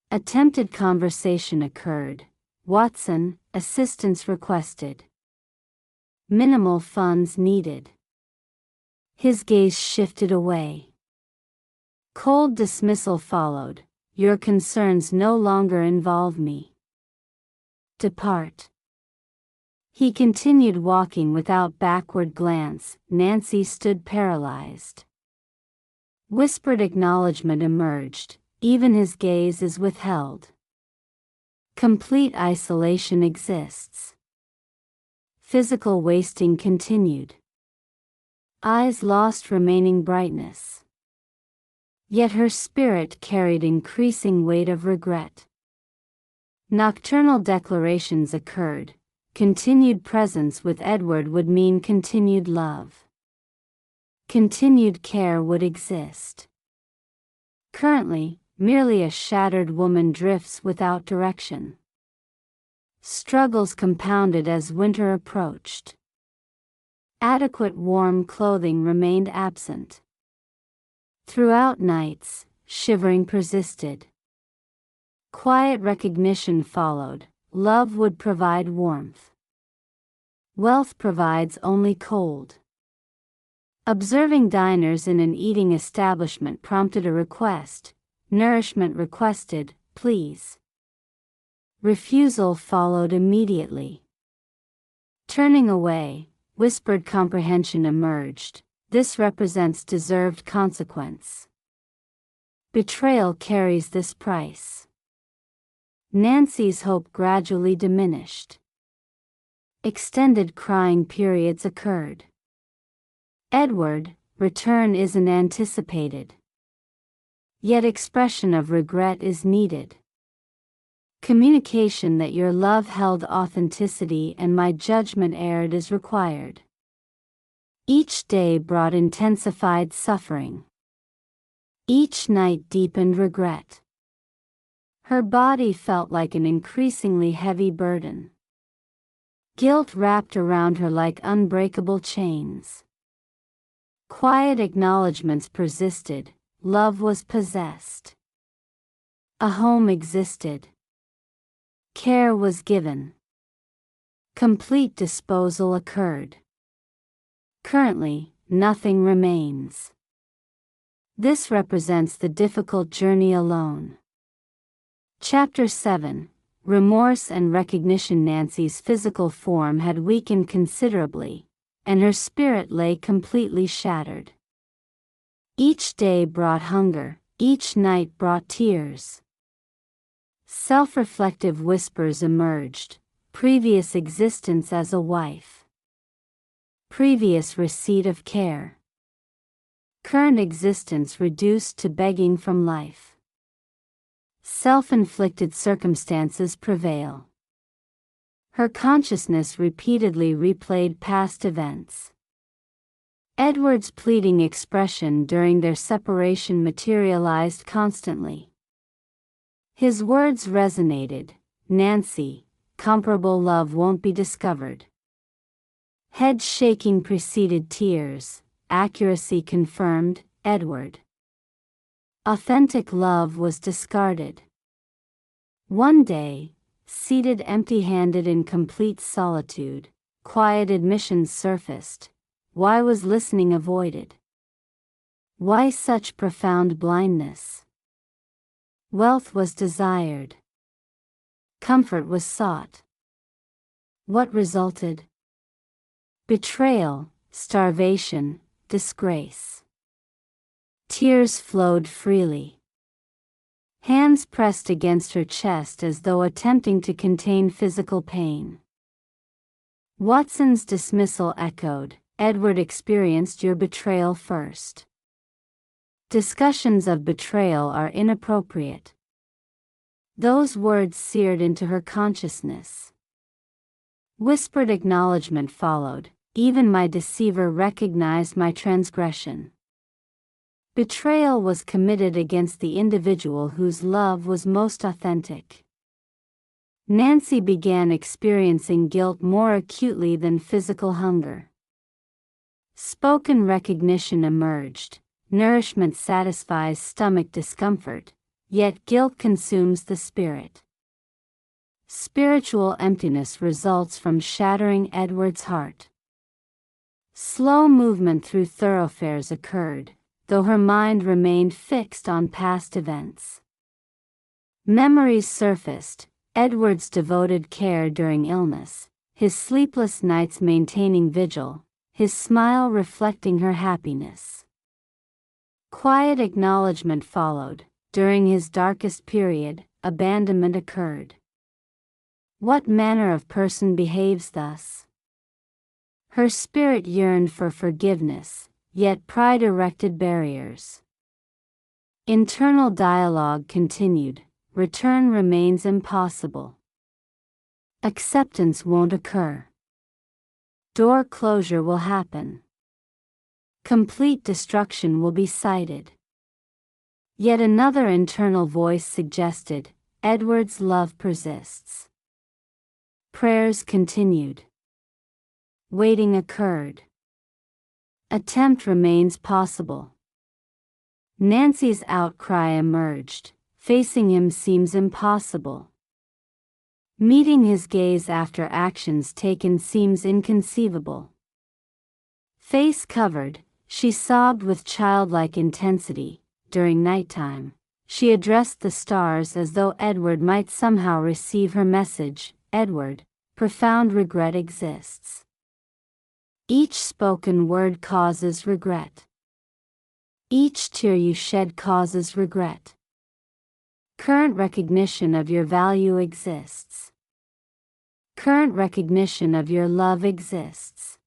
Attempted conversation occurred. Watson, assistance requested. Minimal funds needed. His gaze shifted away. Cold dismissal followed. Your concerns no longer involve me. Depart. He continued walking without backward glance. Nancy stood paralyzed. Whispered acknowledgement emerged. Even his gaze is withheld. Complete isolation exists. Physical wasting continued. Eyes lost remaining brightness. Yet her spirit carried increasing weight of regret. Nocturnal declarations occurred. Continued presence with Edward would mean continued love. Continued care would exist. Currently, merely a shattered woman drifts without direction. Struggles compounded as winter approached. Adequate warm clothing remained absent. Throughout nights, shivering persisted. Quiet recognition followed. Love would provide warmth. Wealth provides only cold. Observing diners in an eating establishment prompted a request. Nourishment requested, please. Refusal followed immediately. Turning away, whispered comprehension emerged. This represents deserved consequence. Betrayal carries this price. Nancy's hope gradually diminished. Extended crying periods occurred. Edward, return isn't anticipated. Yet expression of regret is needed. Communication that your love held authenticity and my judgment erred is required. Each day brought intensified suffering. Each night deepened regret. Her body felt like an increasingly heavy burden. Guilt wrapped around her like unbreakable chains. Quiet acknowledgments persisted. Love was possessed. A home existed. Care was given. Complete disposal occurred. Currently, nothing remains. This represents the difficult journey alone. Chapter 7. Remorse and recognition. Nancy's physical form had weakened considerably, and her spirit lay completely shattered. Each day brought hunger, each night brought tears. Self-reflective whispers emerged. Previous existence as a wife. Previous receipt of care. Current existence reduced to begging from life. Self-inflicted circumstances prevail. Her consciousness repeatedly replayed past events. Edward's pleading expression during their separation materialized constantly. His words resonated. Nancy, comparable love won't be discovered. Head shaking preceded tears. Accuracy confirmed. Edward. Authentic love was discarded. One day, seated empty-handed in complete solitude, quiet admissions surfaced. Why was listening avoided? Why such profound blindness? Wealth was desired. Comfort was sought. What resulted? betrayal, starvation, disgrace. Tears flowed freely. Hands pressed against her chest as though attempting to contain physical pain. Watson's dismissal echoed, "Edward experienced your betrayal first. Discussions of betrayal are inappropriate." Those words seared into her consciousness. Whispered acknowledgement followed, "Even my deceiver recognized my transgression." Betrayal was committed against the individual whose love was most authentic. Nancy began experiencing guilt more acutely than physical hunger. Spoken recognition emerged. Nourishment satisfies stomach discomfort, yet guilt consumes the spirit. Spiritual emptiness results from shattering Edward's heart. Slow movement through thoroughfares occurred, though her mind remained fixed on past events. Memories surfaced, Edward's devoted care during illness, his sleepless nights maintaining vigil, his smile reflecting her happiness. Quiet acknowledgement followed. During his darkest period, abandonment occurred. What manner of person behaves thus? Her spirit yearned for forgiveness, yet pride erected barriers. Internal dialogue continued. Return remains impossible. Acceptance won't occur. Door closure will happen. Complete destruction will be sighted. Yet another internal voice suggested, Edward's love persists. Prayers continued. Waiting occurred. Attempt remains possible. Nancy's outcry emerged. Facing him seems impossible. Meeting his gaze after actions taken seems inconceivable. Face covered, she sobbed with childlike intensity. During nighttime, she addressed the stars as though Edward might somehow receive her message. Edward, profound regret exists. Each spoken word causes regret. Each tear you shed causes regret. Current recognition of your value exists. Current recognition of your love exists.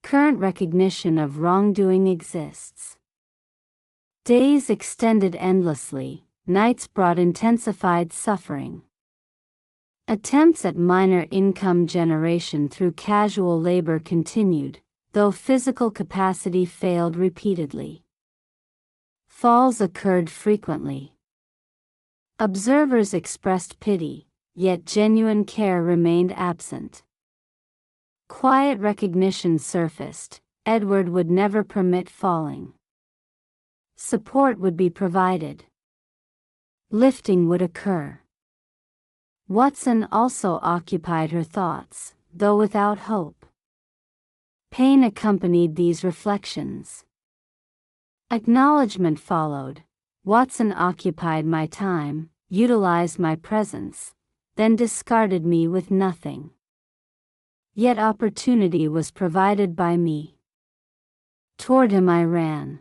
Current recognition of wrongdoing exists. Days extended endlessly, nights brought intensified suffering. Attempts at minor income generation through casual labor continued, though physical capacity failed repeatedly. Falls occurred frequently. Observers expressed pity, yet genuine care remained absent. Quiet recognition surfaced, Edward would never permit falling. Support would be provided. Lifting would occur. Watson also occupied her thoughts, though without hope. Pain accompanied these reflections. Acknowledgement followed. Watson occupied my time, utilized my presence, then discarded me with nothing. Yet opportunity was provided by me. Toward him I ran.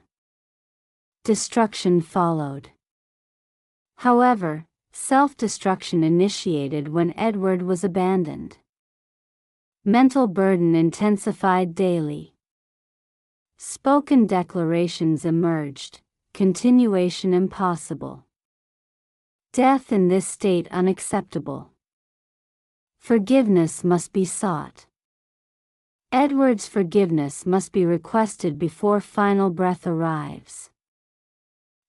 Destruction followed. However, self-destruction initiated when Edward was abandoned. Mental burden intensified daily. Spoken declarations emerged, continuation impossible. Death in this state unacceptable. Forgiveness must be sought. Edward's forgiveness must be requested before final breath arrives.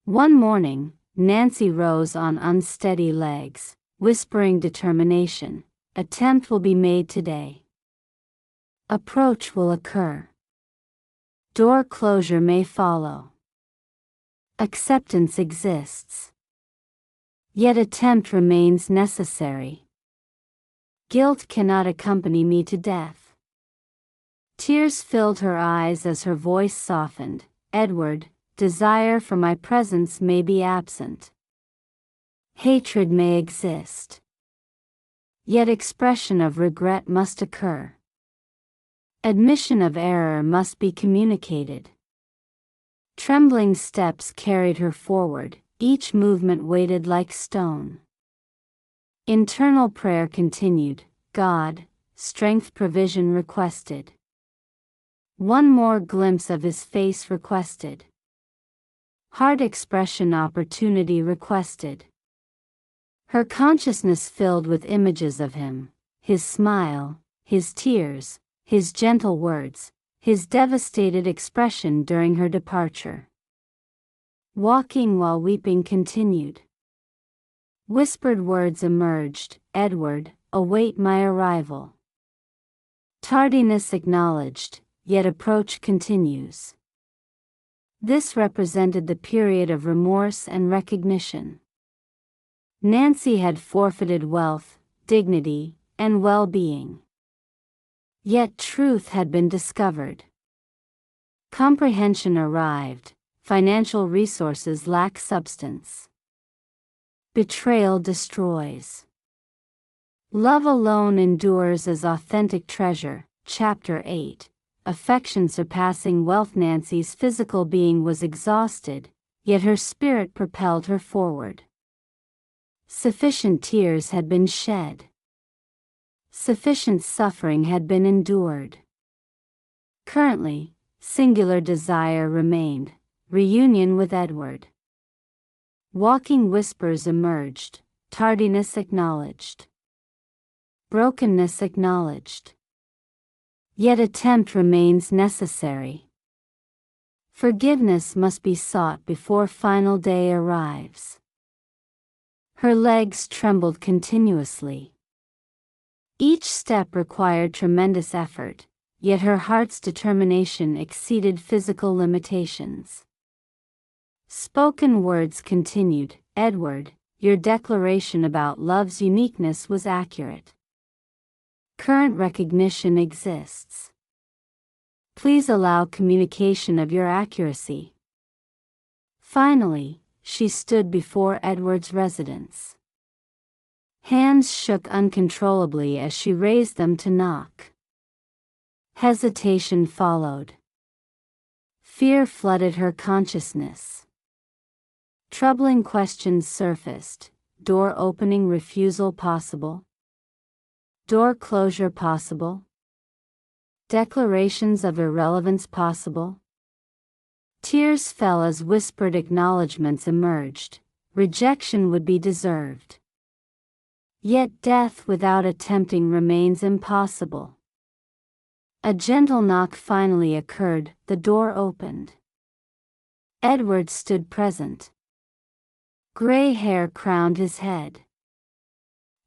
One morning, Nancy rose on unsteady legs, whispering determination, "Attempt will be made today. Approach will occur. Door closure may follow. Acceptance exists. Yet attempt remains necessary. Guilt cannot accompany me to death." Tears filled her eyes as her voice softened. "Edward, desire for my presence may be absent. Hatred may exist. Yet expression of regret must occur. Admission of error must be communicated. Trembling steps carried her forward, each movement weighted like stone. Internal prayer continued, God, strength provision requested. One more glimpse of his face requested. Heart expression opportunity requested. Her consciousness filled with images of him, his smile, his tears, his gentle words, his devastated expression during her departure. Walking while weeping continued. Whispered words emerged, Edward, await my arrival. Tardiness acknowledged, yet approach continues. This represented the period of remorse and recognition. Nancy had forfeited wealth, dignity, and well-being. Yet truth had been discovered. Comprehension arrived, financial resources lack substance. Betrayal destroys. Love alone endures as authentic treasure. Chapter 8. Affection surpassing wealth. Nancy's physical being was exhausted, yet her spirit propelled her forward. Sufficient tears had been shed. Sufficient suffering had been endured. Currently, singular desire remained, reunion with Edward. Walking whispers emerged, tardiness acknowledged. Brokenness acknowledged. Yet attempt remains necessary. Forgiveness must be sought before final day arrives. Her legs trembled continuously. Each step required tremendous effort, yet her heart's determination exceeded physical limitations. Spoken words continued, Edward, your declaration about love's uniqueness was accurate. Current recognition exists. Please allow communication of your accuracy. Finally, she stood before Edward's residence. Hands shook uncontrollably as she raised them to knock. Hesitation followed. Fear flooded her consciousness. Troubling questions surfaced. Door opening refusal possible? Door closure possible? Declarations of irrelevance possible? Tears fell as whispered acknowledgments emerged. Rejection would be deserved. Yet death without attempting remains impossible. A gentle knock finally occurred, the door opened. Edward stood present. Gray hair crowned his head.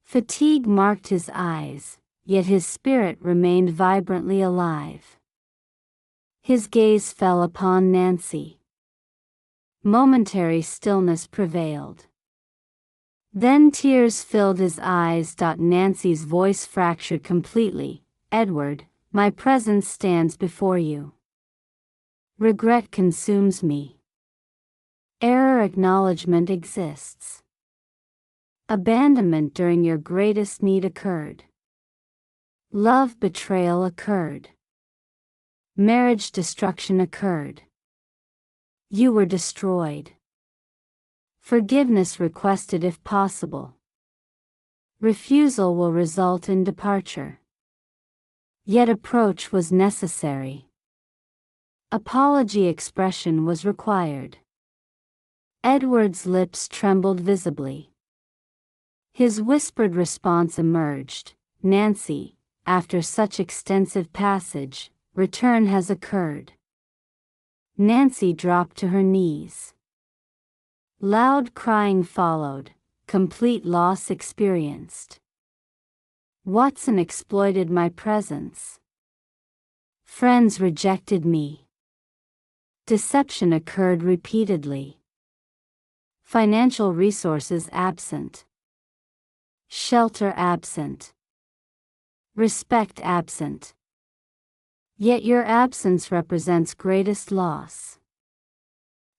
Fatigue marked his eyes, yet his spirit remained vibrantly alive. His gaze fell upon Nancy. Momentary stillness prevailed. Then tears filled his eyes. Nancy's voice fractured completely. Edward, my presence stands before you. Regret consumes me. Error acknowledgement exists. Abandonment during your greatest need occurred. Love betrayal occurred. Marriage destruction occurred. You were destroyed. Forgiveness requested if possible. Refusal will result in departure. Yet approach was necessary. Apology expression was required. Edward's lips trembled visibly. His whispered response emerged, Nancy, after such extensive passage, return has occurred. Nancy dropped to her knees. Loud crying followed, complete loss experienced. Watson exploited my presence. Friends rejected me. Deception occurred repeatedly. Financial resources absent. Shelter absent. Respect absent. Yet your absence represents greatest loss.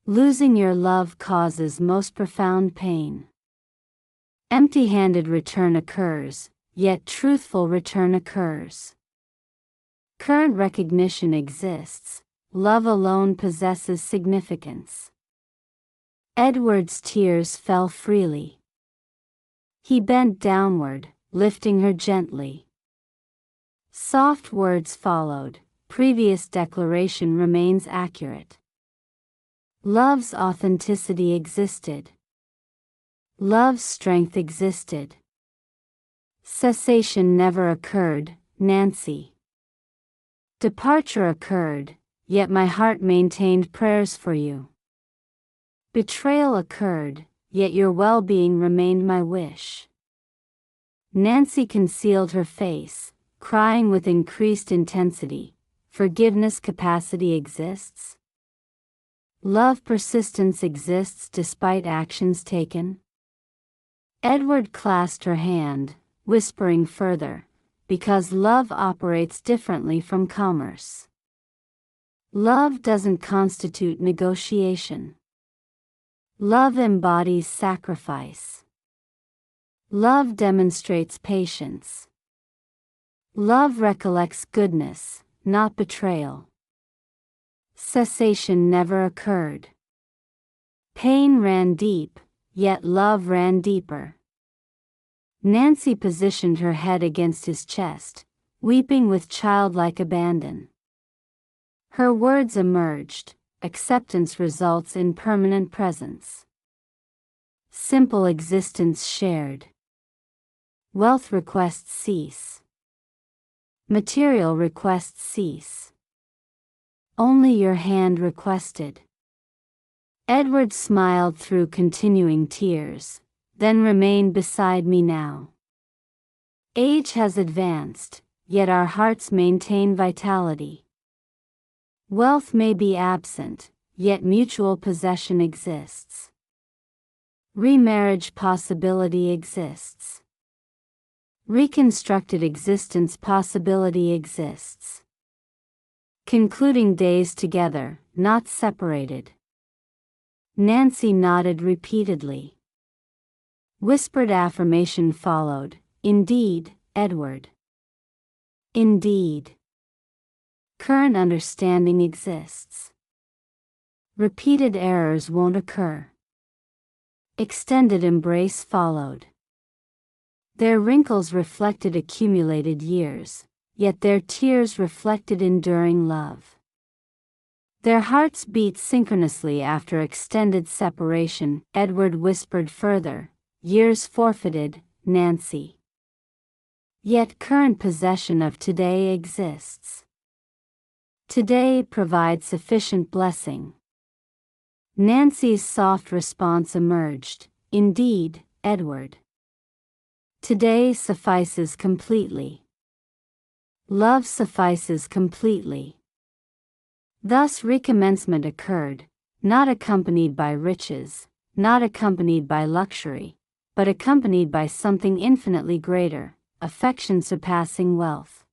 Losing your love causes most profound pain. Empty-handed return occurs, yet truthful return occurs. Current recognition exists. Love alone possesses significance. Edward's tears fell freely. He bent downward, lifting her gently. Soft words followed. Previous declaration remains accurate. Love's authenticity existed. Love's strength existed. Cessation never occurred, Nancy. Departure occurred, yet my heart maintained prayers for you. Betrayal occurred, yet your well-being remained my wish. Nancy concealed her face, crying with increased intensity. Forgiveness capacity exists. Love persistence exists despite actions taken. Edward clasped her hand, whispering further, because love operates differently from commerce. Love doesn't constitute negotiation. Love embodies sacrifice. Love demonstrates patience. Love recollects goodness, not betrayal. Cessation never occurred. Pain ran deep, yet love ran deeper. Nancy positioned her head against his chest, weeping with childlike abandon. Her words emerged. Acceptance results in permanent presence. Simple existence shared. Wealth requests cease. Material requests cease. Only your hand requested. Edward smiled through continuing tears, then remain beside me now. Age has advanced, yet our hearts maintain vitality. Wealth may be absent, yet mutual possession exists. Remarriage possibility exists. Reconstructed existence possibility exists. Concluding days together, not separated. Nancy nodded repeatedly. Whispered affirmation followed. Indeed, Edward. Indeed. Current understanding exists. Repeated errors won't occur. Extended embrace followed. Their wrinkles reflected accumulated years, yet their tears reflected enduring love. Their hearts beat synchronously after extended separation. Edward whispered further, years forfeited, Nancy. Yet current possession of today exists. Today provides sufficient blessing. Nancy's soft response emerged. Indeed, Edward. Today suffices completely. Love suffices completely. Thus recommencement occurred, not accompanied by riches, not accompanied by luxury, but accompanied by something infinitely greater, affection surpassing wealth.